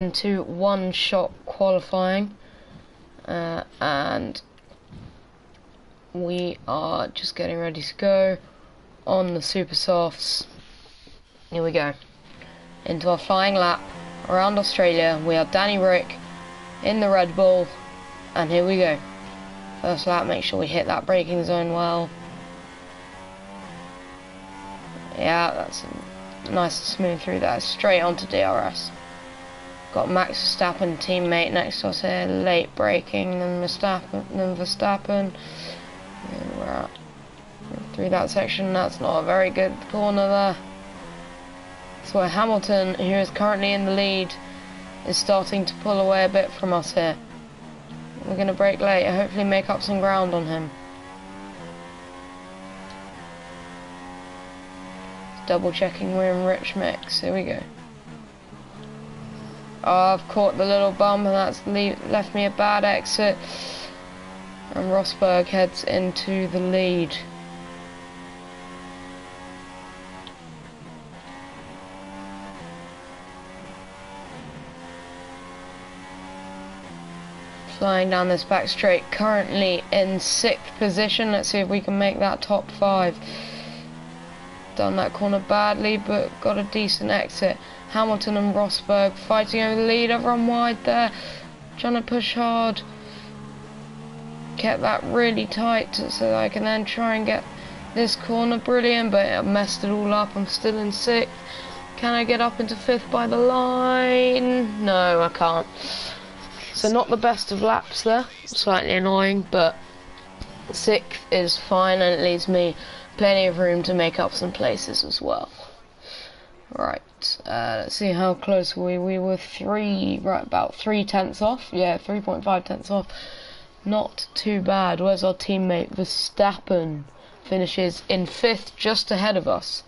into one-shot qualifying, and we are just getting ready to go on the super softs. Here we go into our flying lap around Australia. We have Danny Rick in the Red Bull, and here we go. First lap, make sure we hit that braking zone well. Yeah, that's nice and smooth through that, straight onto DRS. Got Max Verstappen, teammate next to us here, late braking than Verstappen. We're out through that section. That's not a very good corner there. So Hamilton, who is currently in the lead, is starting to pull away a bit from us here. We're going to brake late, hopefully make up some ground on him. Double checking we're in rich mix. Here we go. Oh, I've caught the little bump and that's left me a bad exit. And Rosberg heads into the lead. Flying down this back straight, currently in 6th position. Let's see if we can make that top 5. Done that corner badly, but got a decent exit. Hamilton and Rosberg fighting over the lead. I've run wide there, trying to push hard. Kept that really tight so that I can then try and get this corner. Brilliant, but I messed it all up. I'm still in 6th. Can I get up into 5th by the line? No, I can't. So not the best of laps there. Slightly annoying, but 6th is fine, and it leaves me plenty of room to make up some places as well. Right, let's see how close we were. About 3 tenths off. Yeah, 3.5 tenths off. Not too bad. Where's our teammate Verstappen? Finishes in 5th, just ahead of us.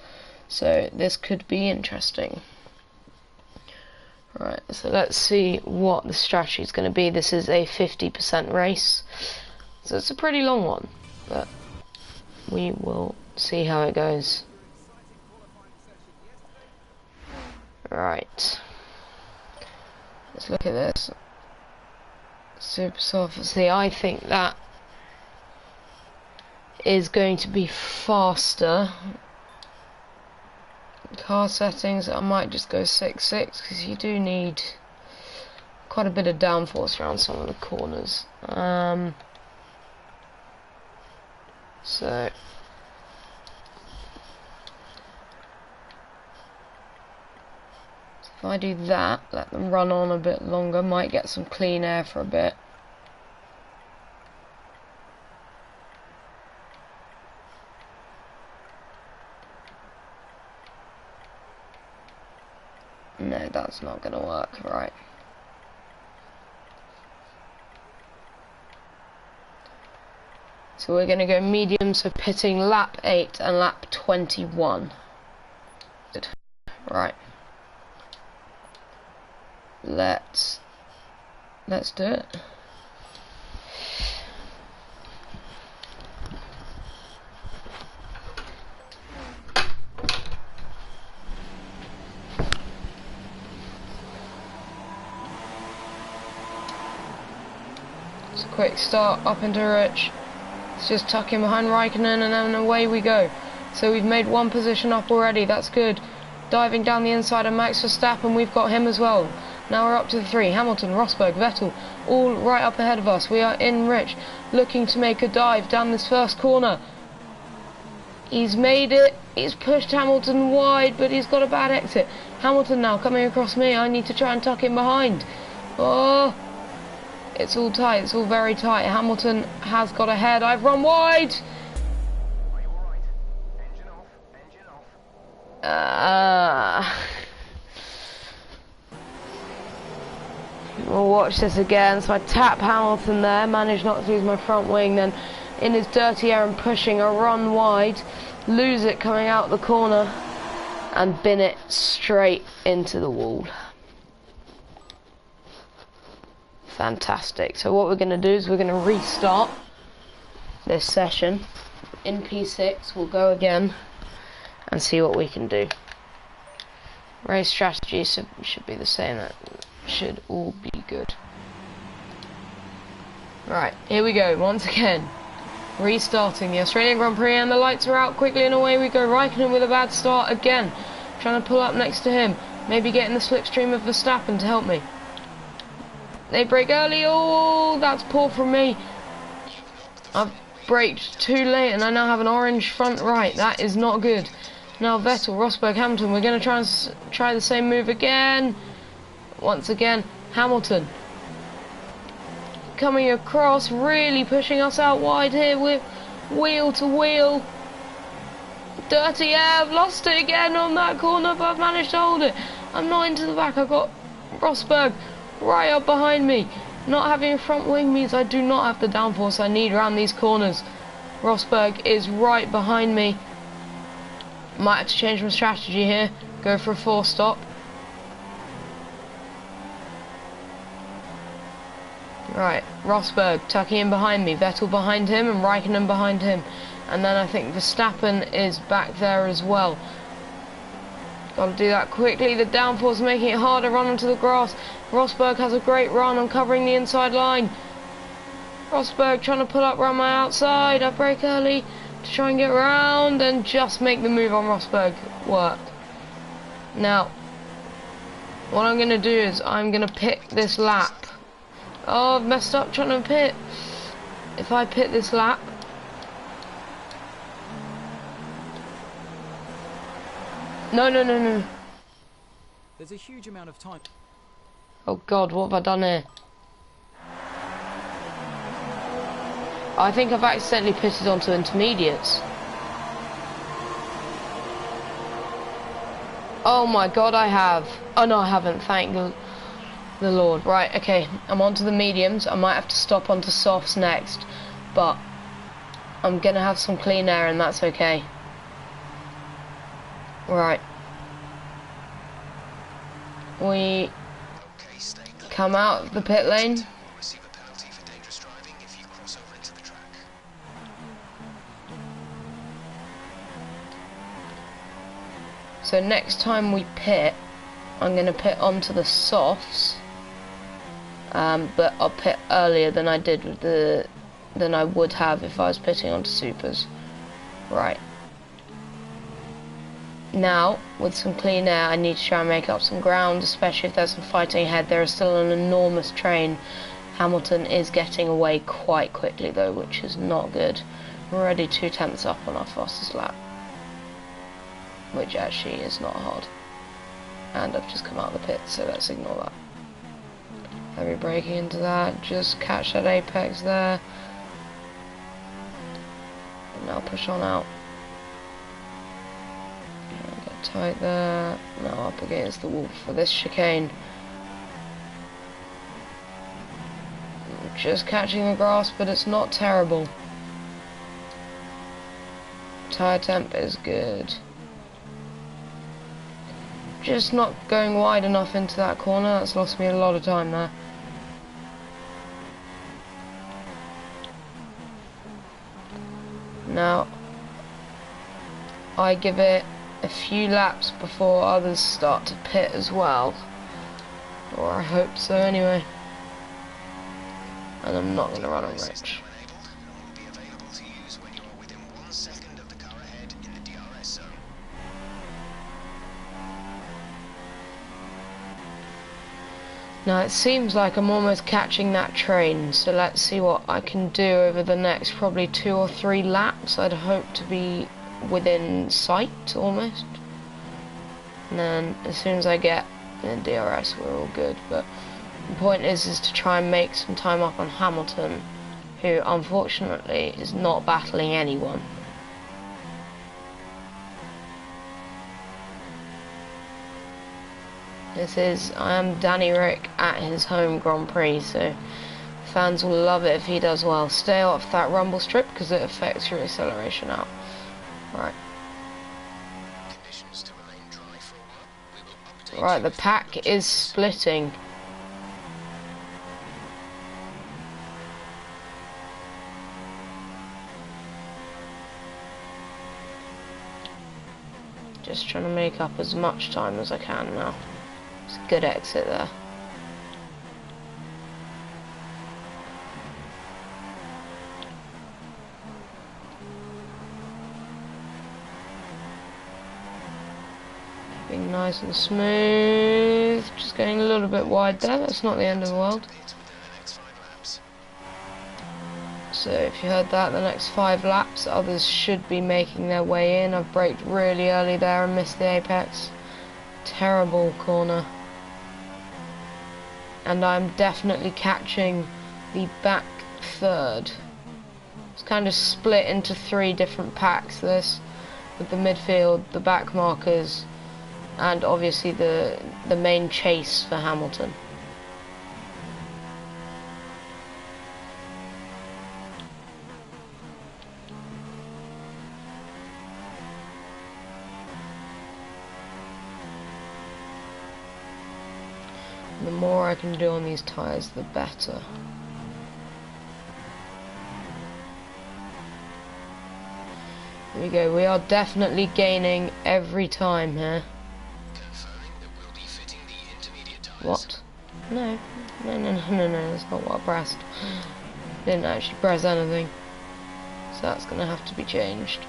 So this could be interesting. Right, so let's see what the strategy is going to be. This is a 50% race, so it's a pretty long one, but we will see how it goes. Right, let's look at this. Super soft. See, I think that is going to be faster. Car settings, I might just go 6.6 because you do need quite a bit of downforce around some of the corners. So if I do that, let them run on a bit longer, might get some clean air for a bit. No, that's not going to work, right. So we're going to go medium, so pitting lap 8 and lap 21. Good. Right. Let's do it. Quick start up into Rich. Let's just tuck in behind Raikkonen and then away we go. So we've made 1 position up already, that's good. Diving down the inside of Max Verstappen, we've got him as well. Now we're up to the 3, Hamilton, Rosberg, Vettel, all right up ahead of us. We are in Rich, looking to make a dive down this first corner. He's made it, he's pushed Hamilton wide, but he's got a bad exit. Hamilton now coming across me, I need to try and tuck in behind. Oh! It's all tight, it's all very tight. Hamilton has got ahead. I've run wide! Are you alright? Engine off, We'll watch this again. So I tap Hamilton there, managed not to lose my front wing, then in his dirty air and pushing, a run wide, lose it coming out the corner, and bin it straight into the wall. Fantastic. So what we're going to do is we're going to restart this session in P6. We'll go again and see what we can do. Race strategy should be the same. That should all be good. Right, here we go, once again. Restarting the Australian Grand Prix, and the lights are out quickly, and away we go. Raikkonen with a bad start again. Trying to pull up next to him. Maybe getting the slipstream of Verstappen to help me. They brake early. Oh, that's poor from me. I've braked too late, and I now have an orange front right. That is not good. Now Vettel, Rosberg, Hamilton. We're going to try the same move again. Once again, Hamilton coming across, really pushing us out wide here with wheel to wheel. Dirty air, I've lost it again on that corner, but I've managed to hold it. I'm not into the back. I've got Rosberg right up behind me. Not having a front wing means I do not have the downforce I need around these corners. Rosberg is right behind me. Might have to change my strategy here. Go for a 4-stop. Right, Rosberg tucking in behind me. Vettel behind him and Raikkonen behind him. And then I think Verstappen is back there as well. Got to do that quickly. The downforce making it harder. Run onto the grass. Rosberg has a great run on covering the inside line. Rosberg trying to pull up around my outside. I brake early to try and get around and just make the move on Rosberg work. Now, what I'm going to do is I'm going to pit this lap. Oh, I've messed up trying to pit. If I pit this lap, No. There's a huge amount of time. Oh God, what have I done here? I think I've accidentally pitted onto intermediates. Oh my God, I have. Oh no, I haven't, thank the Lord. Right, okay, I'm onto the mediums. I might have to stop onto softs next, but I'm gonna have some clean air and that's okay. Right. We come out of the pit lane. So next time we pit, I'm going to pit onto the softs, but I'll pit earlier than I did with than I would have if I was pitting onto supers. Right. Now, with some clean air, I need to try and make up some ground, especially if there's some fighting ahead. There is still an enormous train. Hamilton is getting away quite quickly though, which is not good. We're already 2 tenths up on our fastest lap, which actually is not hard. And I've just come out of the pit, so let's ignore that. Heavy braking into that, just catch that apex there. And now push on out. Get tight there. Now up against the wall for this chicane. Just catching the grass, but it's not terrible. Tyre temp is good. Just not going wide enough into that corner. That's lost me a lot of time there. Now, I give it a few laps before others start to pit as well. Or I hope so anyway. And I'm not going to run on Rich. Now it seems like I'm almost catching that train, so let's see what I can do over the next probably 2 or 3 laps. I'd hope to be within sight almost. And then as soon as I get in DRS we're all good, but the point is to try and make some time up on Hamilton, who unfortunately is not battling anyone. I am Danny Ric at his home Grand Prix, so fans will love it if he does well. Stay off that rumble strip because it affects your acceleration out. Right. Right, the pack is splitting. Just trying to make up as much time as I can now. It's a good exit there. Being nice and smooth. Just going a little bit wide there. That's not the end of the world. So if you heard that, the next 5 laps, others should be making their way in. I've braked really early there and missed the apex. Terrible corner. And I'm definitely catching the back third. It's kind of split into 3 different packs, this, with the midfield, the back markers, and obviously the main chase for Hamilton. The more I can do on these tyres, the better. There we go, we are definitely gaining every time here. What? No, that's not what I pressed. Didn't actually press anything. So that's gonna have to be changed.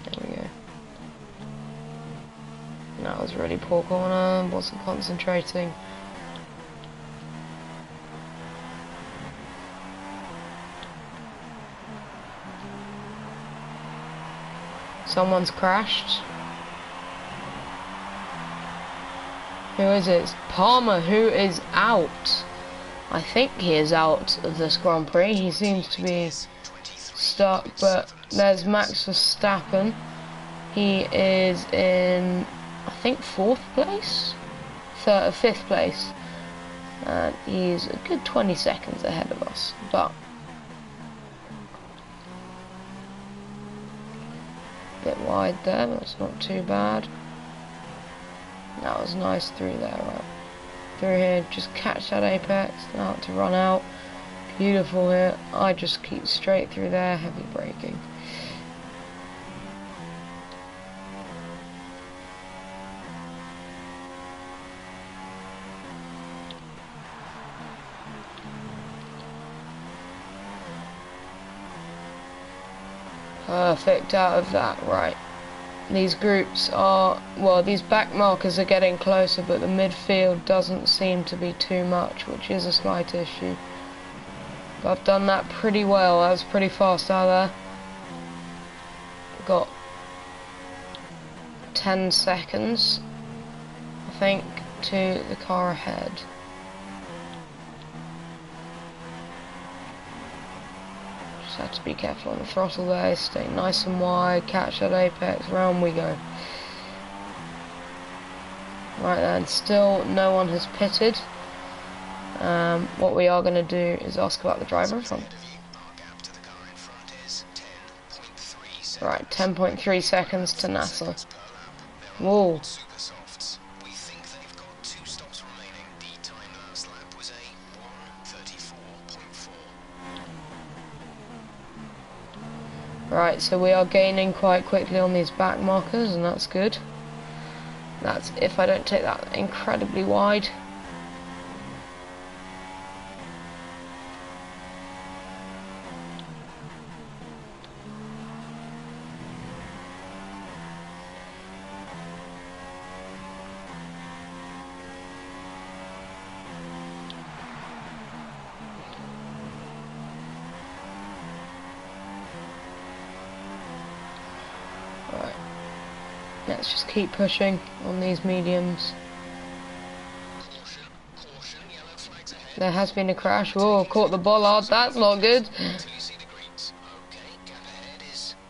There we go. That was a really poor corner, wasn't concentrating. Someone's crashed. Who is it? It's Palmer, who is out. I think he is out of this Grand Prix. He seems to be stuck, but there's Max Verstappen. He is in, I think, 4th place? 5th place. And he's a good 20 seconds ahead of us. But a bit wide there, but it's not too bad. That was nice through there, right? Through here, just catch that apex, now to run out. Beautiful here. I just keep straight through there, heavy braking. Perfect out of that, right. These groups are, well, these back markers are getting closer, but the midfield doesn't seem to be too much, which is a slight issue. But I've done that pretty well. I was pretty fast out there. Got 10 seconds, I think, to the car ahead. Have to be careful on the throttle there, stay nice and wide, catch that apex, round we go. Right then, still no one has pitted. What we are going to do is ask about the driver from. Right, 10.3 seconds to Nasser. Whoa. Right, so we are gaining quite quickly on these back markers, and that's good. That's if I don't take that incredibly wide. Let's just keep pushing on these mediums. There has been a crash. Oh, caught the bollard. That's not good.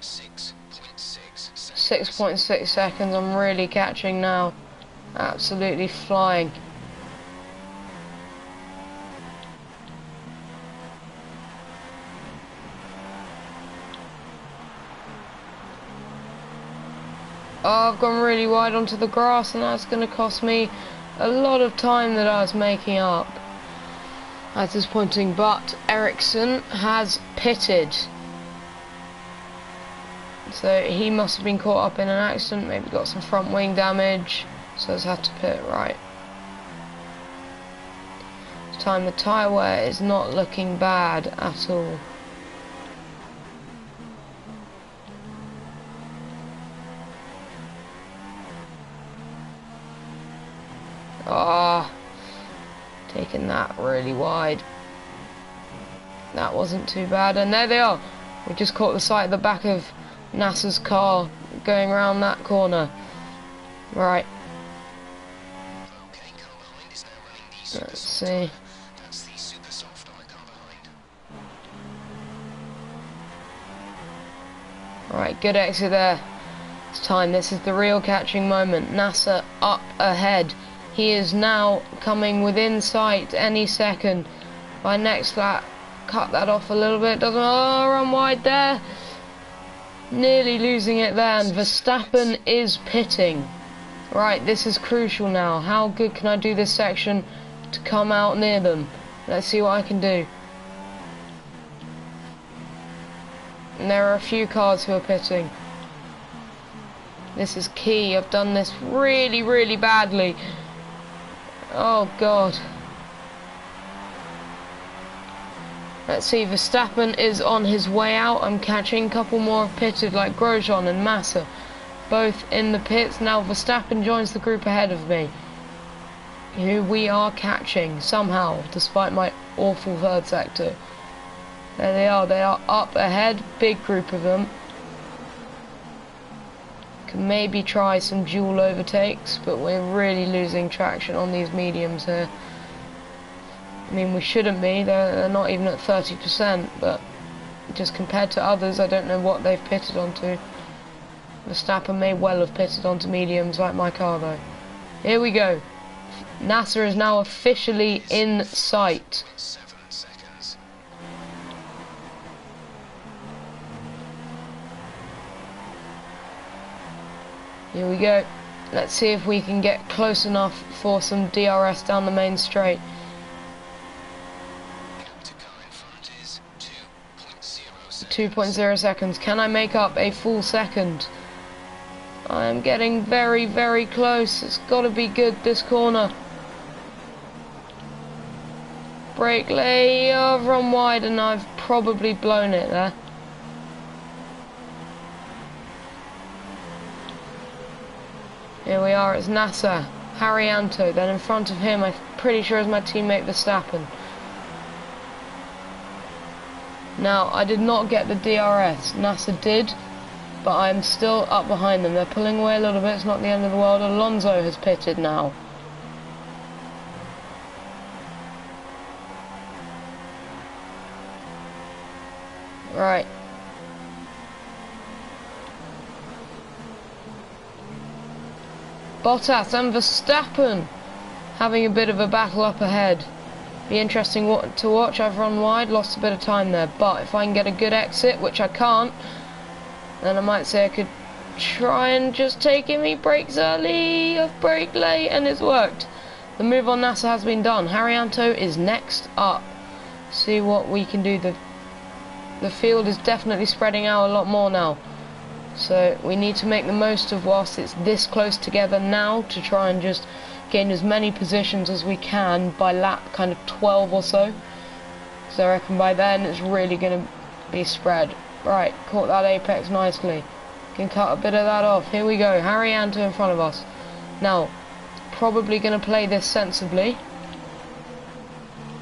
6.6 seconds. I'm really catching now. Absolutely flying. Oh, I've gone really wide onto the grass, and that's going to cost me a lot of time that I was making up. That's disappointing, but Ericsson has pitted. So he must have been caught up in an accident, maybe got some front wing damage, so has had to pit, right. This time the tyre wear is not looking bad at all. Ah, taking that really wide. That wasn't too bad, and there they are. We just caught the sight of the back of NASA's car going around that corner. Right. Let's see. Right, good exit there. It's time. This is the real catching moment. NASA up ahead. He is now coming within sight any second. By next lap, cut that off a little bit. Doesn't. Oh, run wide there. Nearly losing it there. And Verstappen is pitting. Right, this is crucial now. How good can I do this section to come out near them? Let's see what I can do. And there are a few cars who are pitting. This is key. I've done this really, really badly. Oh, God. Let's see, Verstappen is on his way out. I'm catching a couple more have pitted, like Grosjean and Massa. Both in the pits. Now Verstappen joins the group ahead of me, who we are catching somehow, despite my awful third sector. There they are up ahead, big group of them. Can maybe try some dual overtakes, but we're really losing traction on these mediums here. I mean, we shouldn't be, they're not even at 30%, but just compared to others, I don't know what they've pitted onto. Verstappen may well have pitted onto mediums like my car though. Here we go. NASA is now officially in sight. Here we go. Let's see if we can get close enough for some DRS down the main straight. 2.0 seconds. Can I make up a full second? I am getting very, very close. It's got to be good this corner. Brake lay. I've run wide and I've probably blown it there. Here we are, it's NASA, Haryanto, then in front of him, I'm pretty sure is my teammate Verstappen. Now, I did not get the DRS, NASA did, but I'm still up behind them. They're pulling away a little bit, it's not the end of the world. Alonso has pitted now. Right. Bottas and Verstappen having a bit of a battle up ahead. Be interesting to watch. I've run wide, lost a bit of time there, but if I can get a good exit, which I can't, then I might say I could try and just take him. He brakes early, I've braked late, and it's worked. The move on NASA has been done. Haryanto is next up. See what we can do. The field is definitely spreading out a lot more now. So we need to make the most of whilst it's this close together now to try and just gain as many positions as we can by lap kind of 12 or so. So I reckon by then it's really going to be spread. Right, caught that apex nicely. Can cut a bit of that off. Here we go, Haryanto in front of us. Now, probably going to play this sensibly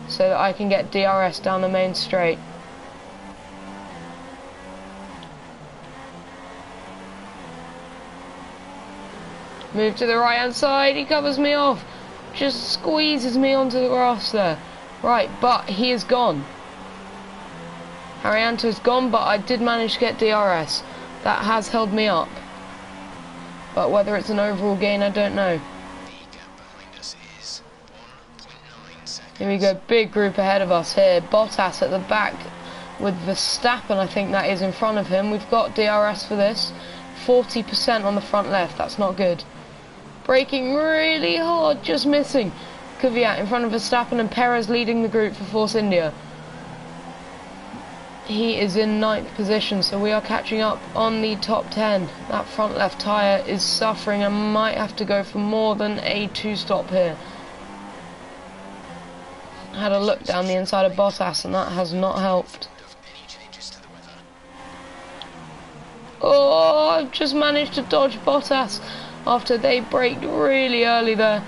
so that I can get DRS down the main straight. Move to the right hand side, he covers me off. Just squeezes me onto the grass there. Right, but he is gone. Haryanto is gone, but I did manage to get DRS. That has held me up. But whether it's an overall gain, I don't know. Here we go, big group ahead of us here. Bottas at the back with Verstappen, I think that is in front of him. We've got DRS for this. 40% on the front left, that's not good. Braking really hard, just missing. Kvyat in front of Verstappen and Perez leading the group for Force India. He is in 9th position, so we are catching up on the top 10. That front left tyre is suffering and might have to go for more than a 2-stop here. I had a look down the inside of Bottas and that has not helped. Oh, I've just managed to dodge Bottas after they braked really early there.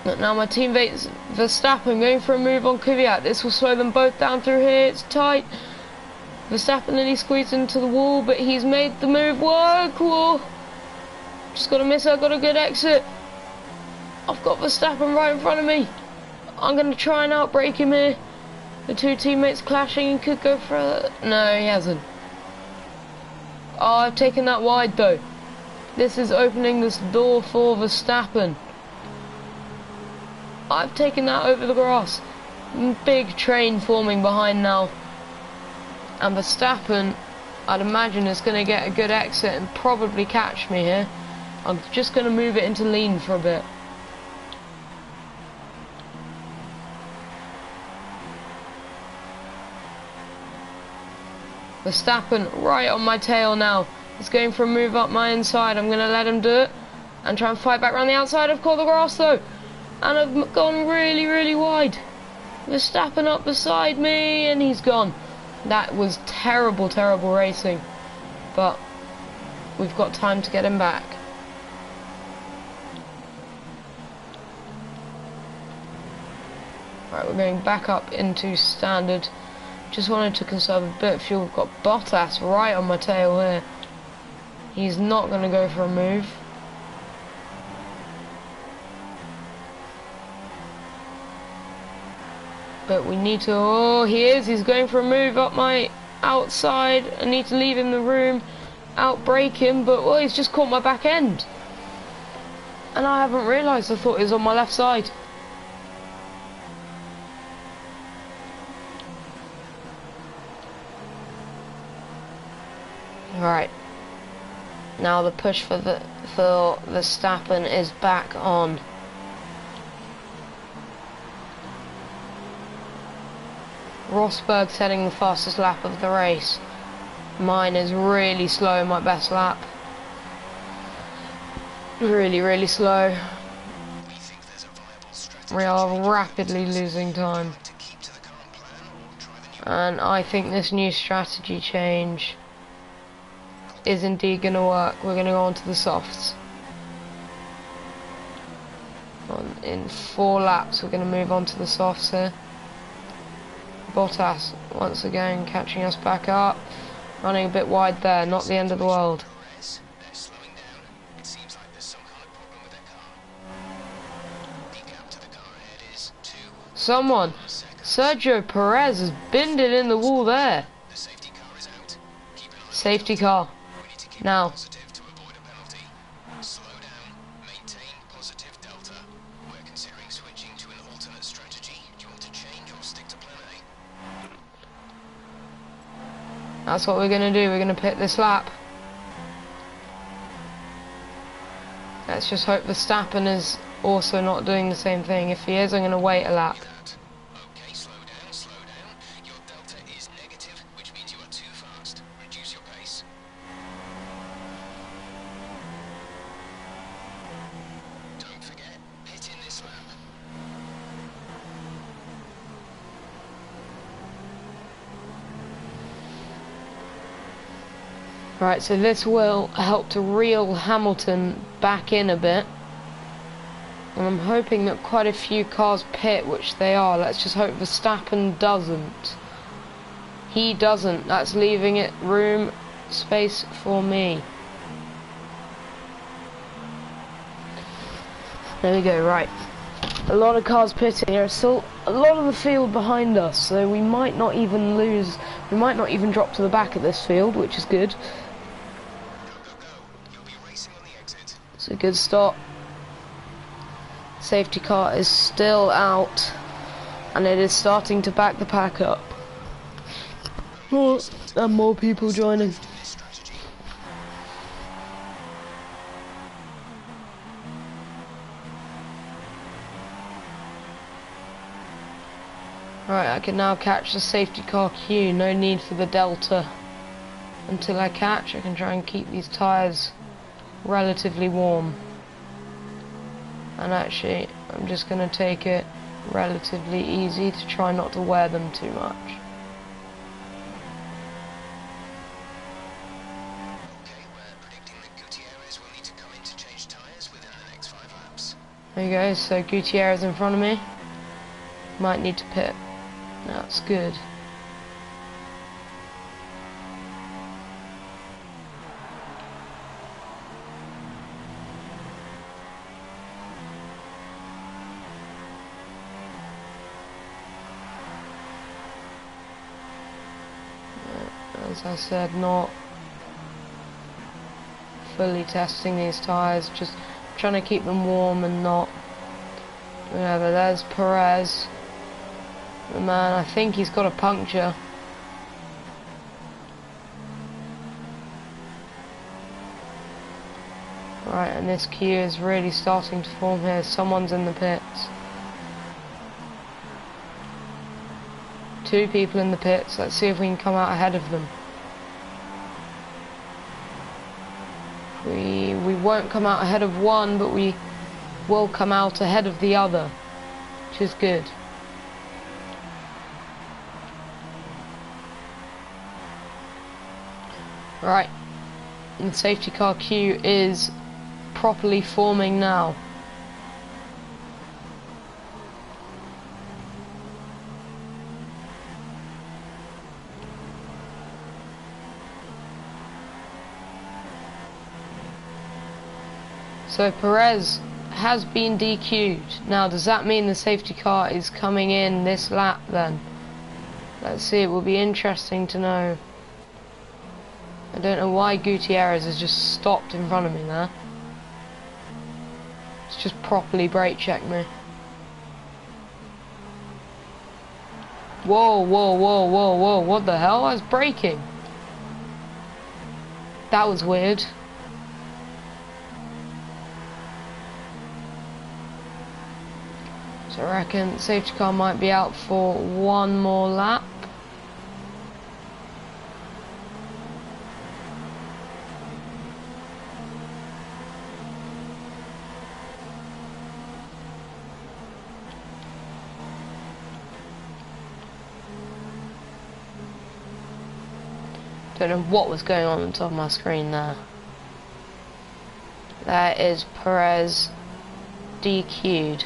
But now my teammates Verstappen going for a move on Kvyat. This will slow them both down through here. It's tight. Verstappen nearly squeezed into the wall, but he's made the move work. Whoa. Just got to miss. I got a good exit. I've got Verstappen right in front of me. I'm going to try and outbrake him here. The two teammates clashing and could go for... No, he hasn't. Oh, I've taken that wide though. This is opening this door for Verstappen. I've taken that over the grass. Big train forming behind now. And Verstappen, I'd imagine, is going to get a good exit and probably catch me here. I'm just going to move it into lean for a bit. Verstappen right on my tail now. He's going for a move up my inside. I'm going to let him do it and try and fight back around the outside. I've caught the grass though. And I've gone really, really wide. Verstappen up beside me and he's gone. That was terrible, terrible racing. But we've got time to get him back. Right, we're going back up into standard. Just wanted to conserve a bit of fuel. We've got Bottas right on my tail here. He's not going to go for a move. But we need to... Oh, he is. He's going for a move up my outside. I need to leave him the room. Outbrake him. But, well, he's just caught my back end. And I haven't realised. I thought he was on my left side. Right. Now the push for Verstappen is back on. Rosberg's heading the fastest lap of the race. Mine is really slow, my best lap. Really, really slow. We are rapidly losing time. And I think this new strategy change is indeed going to work. We're going to go on to the softs. In 4 laps we're going to move on to the softs here. Bottas once again catching us back up, running a bit wide there, not the end of the world. Someone, Sergio Perez has binned it in the wall there. Safety car. Now. That's what we're going to do. We're going to pit this lap. Let's just hope Verstappen is also not doing the same thing. If he is, I'm going to wait a lap. Okay, slow down. Your delta is negative, which means you are too fast. Reduce your pace. Don't forget, pit in this lap. Right, so this will help to reel Hamilton back in a bit. And I'm hoping that quite a few cars pit, which they are. Let's just hope Verstappen doesn't. He doesn't. That's leaving it room, space for me. There we go, right. A lot of cars pitting. There's still a lot of the field behind us, so we might not even lose. We might not even drop to the back of this field, which is good. It's a good stop. Safety car is still out, and it is starting to back the pack up. Oh, and more people joining. Right, I can now catch the safety car queue. No need for the delta. Until I catch, I can try and keep these tyres relatively warm. And actually, I'm just going to take it relatively easy to try not to wear them too much. There you go, so Gutierrez in front of me. Might need to pit. That's good. As I said, not fully testing these tyres, just trying to keep them warm and not whatever. There's Perez, the man. I think he's got a puncture. Right, and this queue is really starting to form here. Someone's in the pits. 2 people in the pits. Let's see if we can come out ahead of them. We won't come out ahead of one, but we will come out ahead of the other, which is good. Right, and the safety car queue is properly forming now. So Perez has been DQ'd. Now, does that mean the safety car is coming in this lap then? Let's see, it will be interesting to know. I don't know why Gutierrez has just stopped in front of me there. It's just properly brake checked me. Whoa, whoa, whoa, whoa, whoa, what the hell? I was braking. That was weird. So I reckon the safety car might be out for one more lap. Don't know what was going on top of my screen there. That is Perez DQ'd.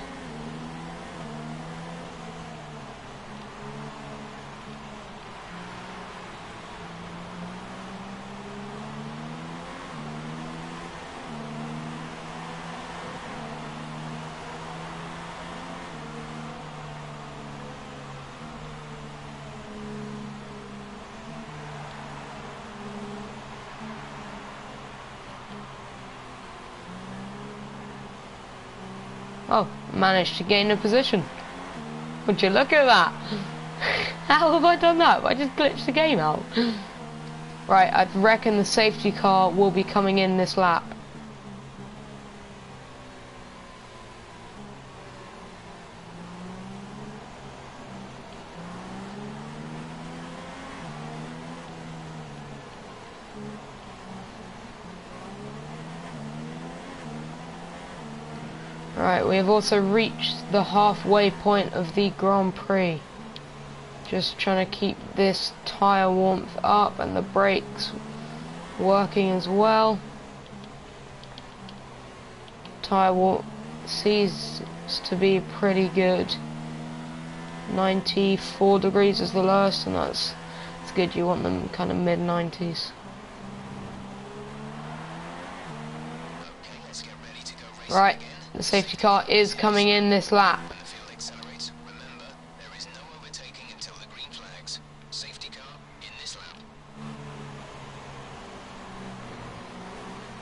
Oh, managed to gain a position. Would you look at that? How have I done that? I just glitched the game out. Right, I reckon the safety car will be coming in this lap. Right, we have also reached the halfway point of the Grand Prix. Just trying to keep this tyre warmth up and the brakes working as well. Tyre warmth seems to be pretty good. 94 degrees is the lowest, and that's good. You want them kind of mid-90s. Right. The safety car is coming in this lap.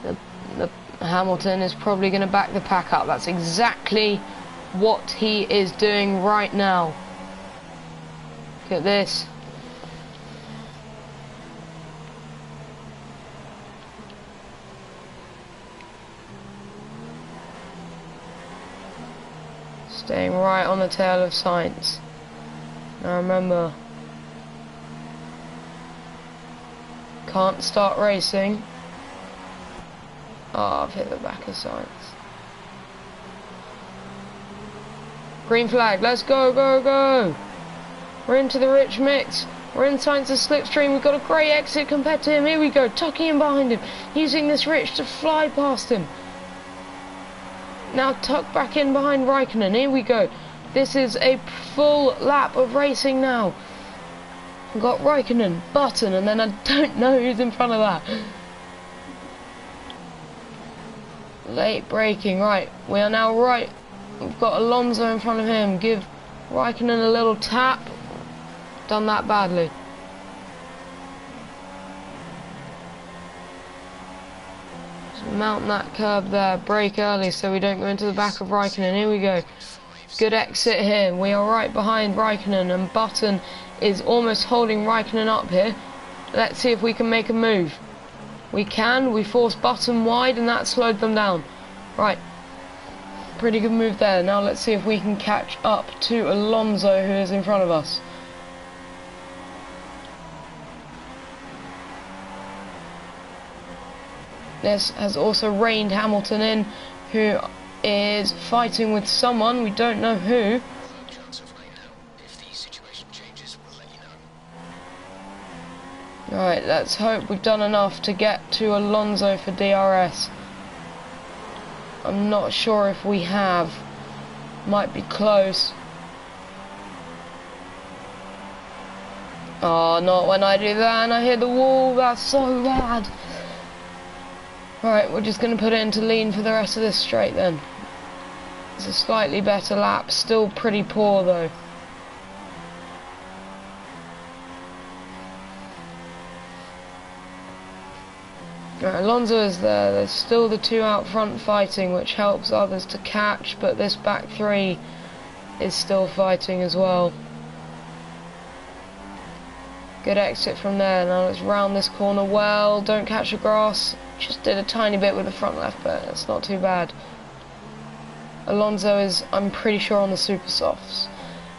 The Hamilton is probably going to back the pack up. That's exactly what he is doing right now. Look at this. Staying right on the tail of Sainz. Now remember, can't start racing. Oh, I've hit the back of Sainz. Green flag, let's go, go, go! We're into the rich mix. We're in Sainz's slipstream. We've got a great exit compared to him. Here we go, tucking in behind him, using this rich to fly past him. Now tuck back in behind Raikkonen. Here we go. This is a full lap of racing now. We've got Raikkonen, Button, and then I don't know who's in front of that. Late braking, right. We are now right. We've got Alonso in front of him. Give Raikkonen a little tap. Done that badly. Just mount that curb there. Brake early so we don't go into the back of Raikkonen. Here we go. Good exit here. We are right behind Raikkonen, and Button is almost holding Raikkonen up here. Let's see if we can make a move. We can. We force Button wide and that slowed them down. Right. Pretty good move there. Now let's see if we can catch up to Alonso, who is in front of us. This has also reined Hamilton in, who is fighting with someone. We don't know who. Right, let's hope we've done enough to get to Alonso for DRS. I'm not sure if we have. Might be close. Oh, not when I do that and I hit the wall. That's so bad. Right, we're just going to put it into lean for the rest of this straight then. It's a slightly better lap. Still pretty poor though. Right, Alonso is there. There's still the two out front fighting, which helps others to catch, but this back three is still fighting as well. Good exit from there. Now let's round this corner well. Don't catch the grass. Just did a tiny bit with the front left, but it's not too bad. Alonso is, I'm pretty sure, on the super softs,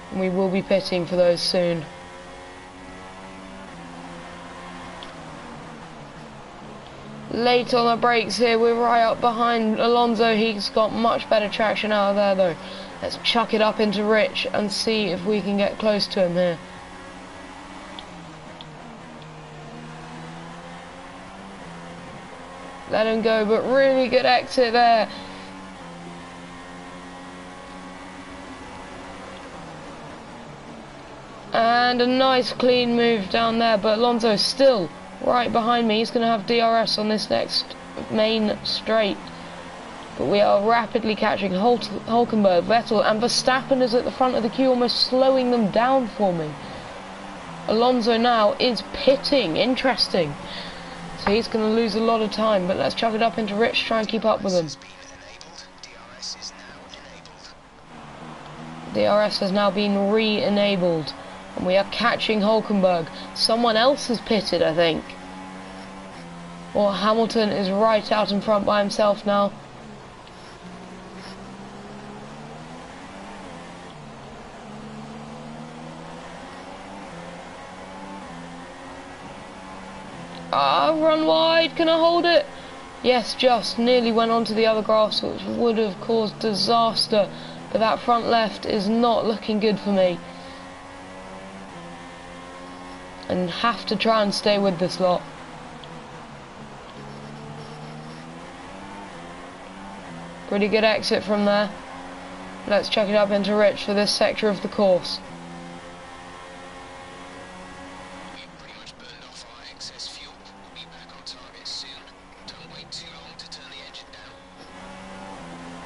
and we will be pitting for those soon. Late on the brakes here, we're right up behind Alonso. He's got much better traction out of there though. Let's chuck it up into Rich and see if we can get close to him here. Let him go, but really good exit there. And a nice clean move down there, but Alonso's still right behind me. He's going to have DRS on this next main straight. But we are rapidly catching Hulkenberg, Vettel, and Verstappen is at the front of the queue, almost slowing them down for me. Alonso now is pitting. Interesting. So he's going to lose a lot of time, but let's chuck it up into Rich, try and keep up with him. DRS has now been re-enabled. And we are catching Hulkenberg. Someone else has pitted, I think. Or Hamilton is right out in front by himself now. Ah, run wide. Can I hold it? Yes, just. Nearly went onto the other grass, which would have caused disaster. But that front left is not looking good for me. And have to try and stay with this lot. Pretty good exit from there. Let's chuck it up into Rich for this sector of the course. We've pretty much burned off our excess fuel. We'll be back on target soon. Don't wait too long to turn the engine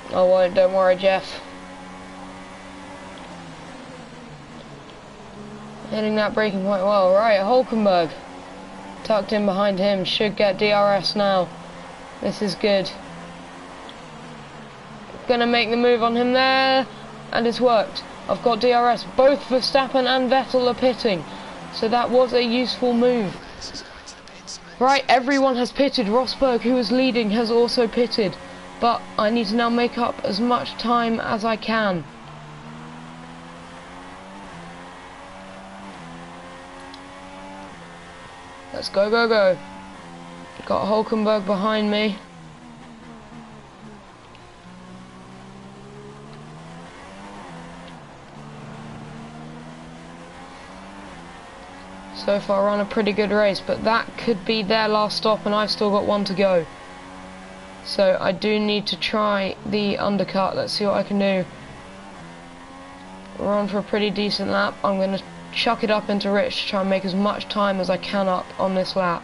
down. I won't, don't worry, Jeff. Hitting that braking point well. Right, Hulkenberg. Tucked in behind him. Should get DRS now. This is good. Gonna make the move on him there. And it's worked. I've got DRS. Both Verstappen and Vettel are pitting. So that was a useful move. Right, everyone has pitted. Rosberg, who was leading, has also pitted. But I need to now make up as much time as I can. Let's go, go, go. Got Hulkenberg behind me. So far on a pretty good race, but that could be their last stop and I've still got one to go. So I do need to try the undercut. Let's see what I can do. We're on for a pretty decent lap. I'm going to chuck it up into Rich to try and make as much time as I can up on this lap.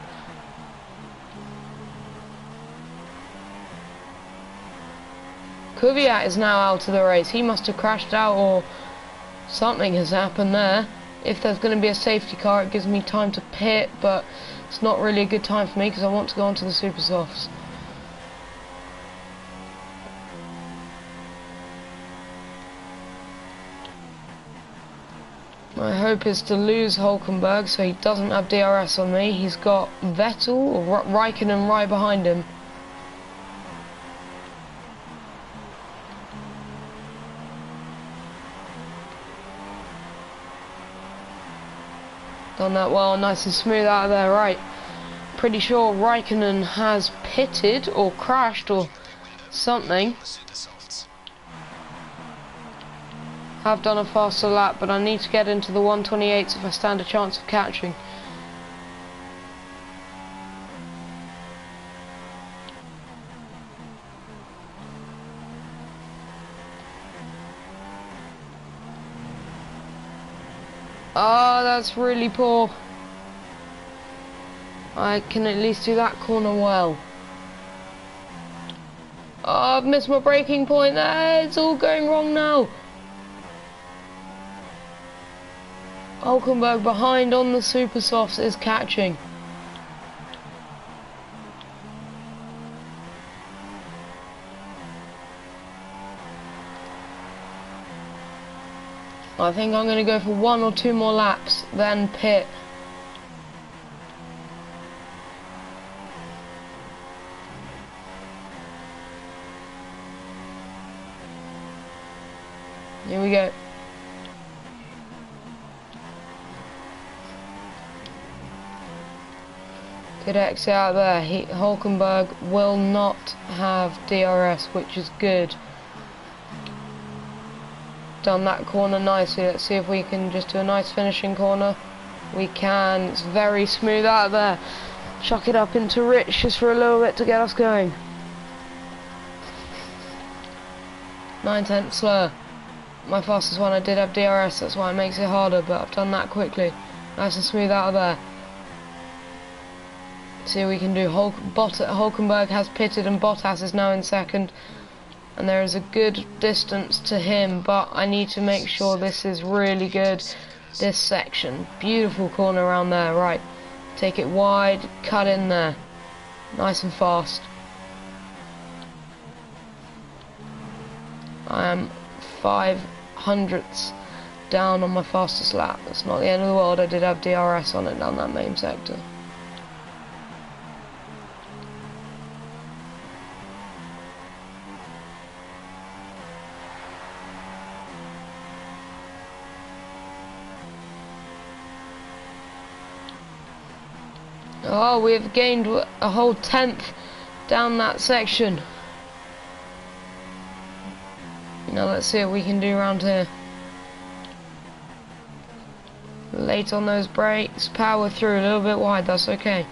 Kvyat is now out of the race. He must have crashed out or something has happened there. If there's going to be a safety car, it gives me time to pit, but it's not really a good time for me because I want to go on to the Super Softs. My hope is to lose Hulkenberg so he doesn't have DRS on me. He's got Vettel or Raikkonen right behind him. Done that well, nice and smooth out of there, right. Pretty sure Raikkonen has pitted or crashed or something. Have done a faster lap, but I need to get into the 128s if I stand a chance of catching. Oh, that's really poor. I can at least do that corner well. Oh, I've missed my braking point there. It's all going wrong now. Hulkenberg behind on the Super Softs is catching. I think I'm going to go for 1 or 2 more laps, then pit. Here we go. Good exit out there. Hulkenberg will not have DRS, which is good. Done that corner nicely. Let's see if we can just do a nice finishing corner. We can. It's very smooth out of there. Chuck it up into Rich just for a little bit to get us going. 9/10 slower. My fastest one, I did have DRS, that's why it makes it harder, but I've done that quickly. Nice and smooth out of there. See what we can do. Hulkenberg has pitted and Bottas is now in second. And there is a good distance to him, but I need to make sure this is really good. This section. Beautiful corner around there. Right. Take it wide. Cut in there. Nice and fast. I am 5/100ths down on my fastest lap. That's not the end of the world. I did have DRS on it down that main sector. Oh, we have gained a whole 10th down that section. Now let's see what we can do around here. Late on those brakes, power through a little bit wide, that's okay.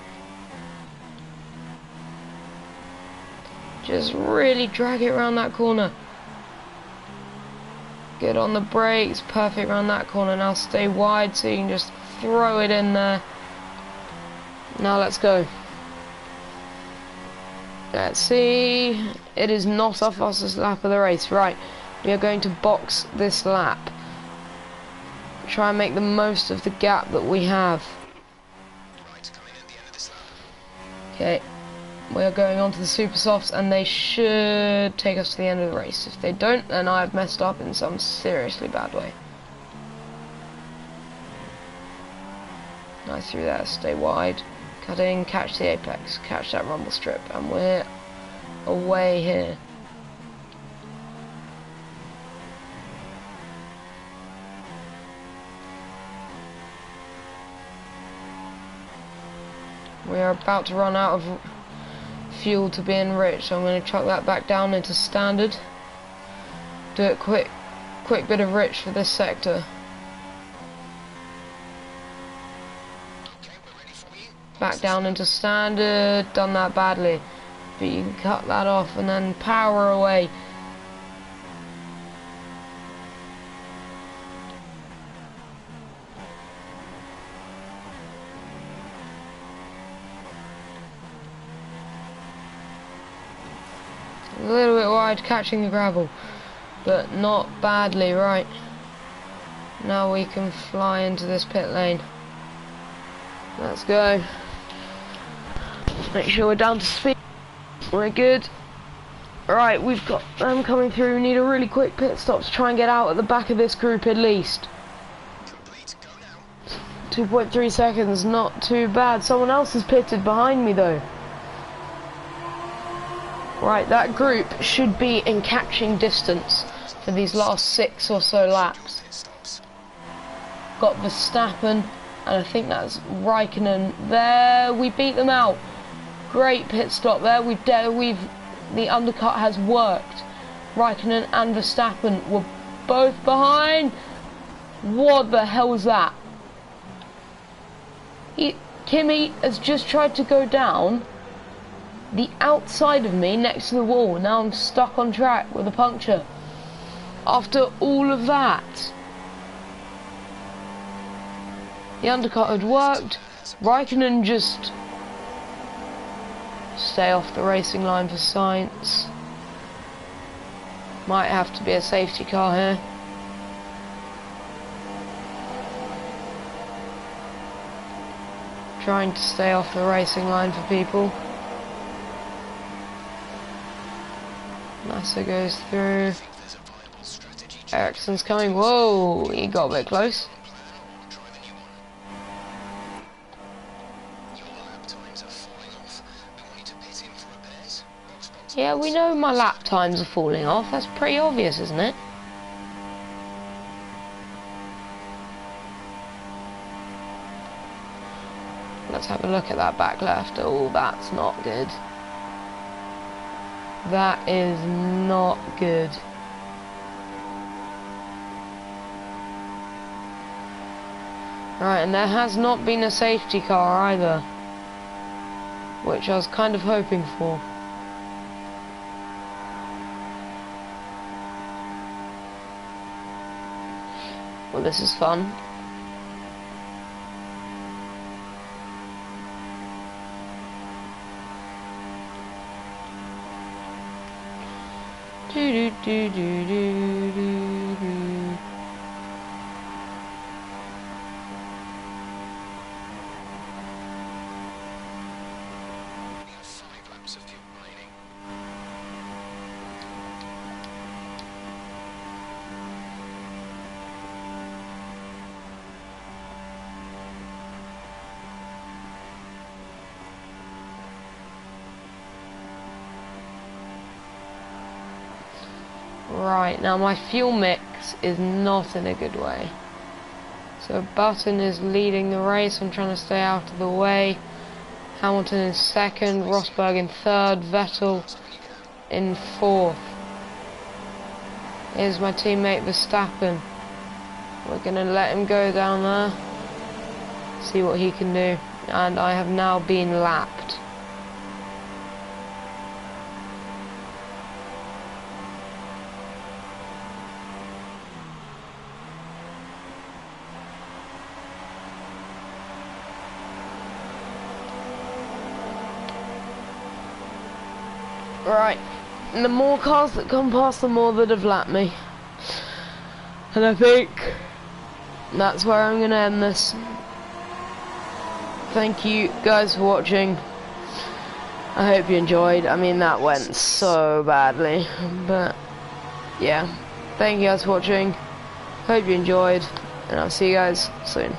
Just really drag it around that corner. Good on the brakes, perfect around that corner. Now stay wide so you can just throw it in there. Now let's go. Let's see. It is not our fastest lap of the race. Right. We are going to box this lap. Try and make the most of the gap that we have. Okay. We are going on to the Super Softs and they should take us to the end of the race. If they don't, then I have messed up in some seriously bad way. Nice through there. Stay wide. Cut in, catch the apex, catch that rumble strip, and we're away here. We are about to run out of fuel to be enriched, so I'm going to chuck that back down into standard. Do it quick bit of rich for this sector. Back down into standard, done that badly. but you can cut that off and then power away. A little bit wide, catching the gravel, but not badly. Right, now we can fly into this pit lane. Let's go. Make sure we're down to speed. We're good. Right, we've got them coming through. We need a really quick pit stop to try and get out at the back of this group at least. 2.3 seconds, not too bad. Someone else is pitted behind me though. Right, that group should be in catching distance for these last 6 or so laps. Got Verstappen, and I think that's Raikkonen. There, we beat them out. Great pit stop there. The undercut has worked. Raikkonen and Verstappen were both behind. What the hell was that? Kimi has just tried to go down the outside of me next to the wall. Now I'm stuck on track with a puncture. After all of that, the undercut had worked. Raikkonen just stay off the racing line for Sainz. Might have to be a safety car here. Trying to stay off the racing line for people. Massa goes through. Ericsson's coming. Whoa, he got a bit close. Yeah, we know my lap times are falling off. That's pretty obvious, isn't it? Let's have a look at that back left. Oh, that's not good. That is not good. Right, and there has not been a safety car either, which I was kind of hoping for. Well, this is fun. Do do do do do do do. Right, now my fuel mix is not in a good way. So Button is leading the race. I'm trying to stay out of the way. Hamilton in second, Rosberg in third, Vettel in fourth. Here's my teammate Verstappen. We're going to let him go down there. See what he can do. And I have now been lapped. Right, and the more cars that come past, the more that have lapped me. And I think that's where I'm going to end this. Thank you guys for watching. I hope you enjoyed. I mean, that went so badly. But, yeah. Thank you guys for watching. Hope you enjoyed. And I'll see you guys soon.